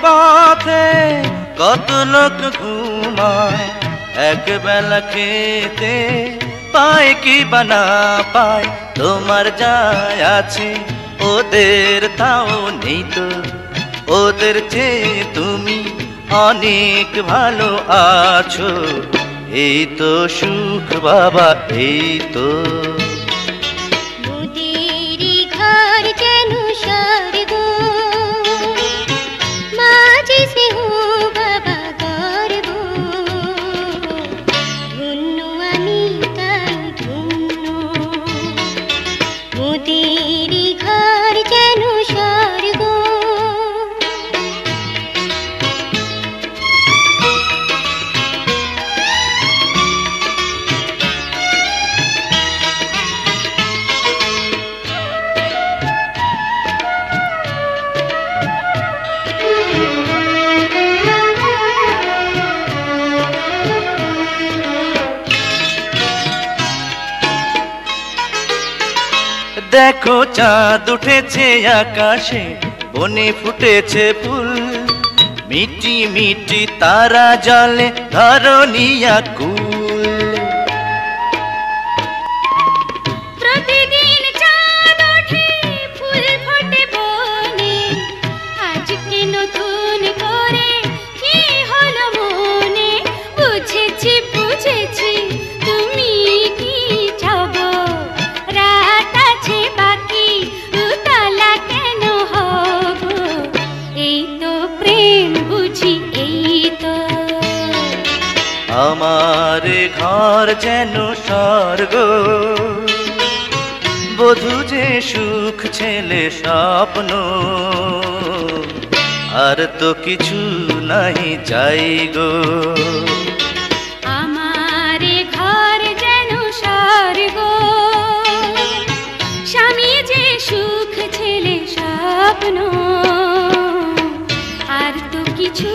পথে কত লোক ঘুমায়, একবেলা খেতে পায় কি বানা পায়। তোমার যায় আছে ওদের তাও নেই তো, ওদের চেয়ে তুমি অনেক ভালো আছো। এই তো সুখ বাবা, এই তো। মোদেরই ঘর যেন স্বর্গ, মাঝে স্নেহ বাবা গর্ব। ধন্য আমি তাই ধন্য, মোদেরই ঘর যেন স্বর্গ। দেখো চাঁদ উঠেছে আকাশে, বনে ফুটেছে ফুল, মিটি মিটি তারা জলে ধরণী আকুল। প্রতিদিন চাঁদ ওঠে, ফুল ফোটে বনে, আজকে নতুন করে কি হলো মনে। বুঝেছি বুঝেছি তুমি কি চাও গো, রাত আছে বাকি, উতলা কেন হব। এই তো প্রেম বুঝি, এই তো। আমার ঘর যেন স্বর্গ, বধূ যে সুখ ছেলে স্বপ্ন, আর তো কিছু নাই চাই গো। আমার ঘর যেন স্বর্গ, স্বামী যে সুখ ছেলে স্বপ্ন, আর তো কিছু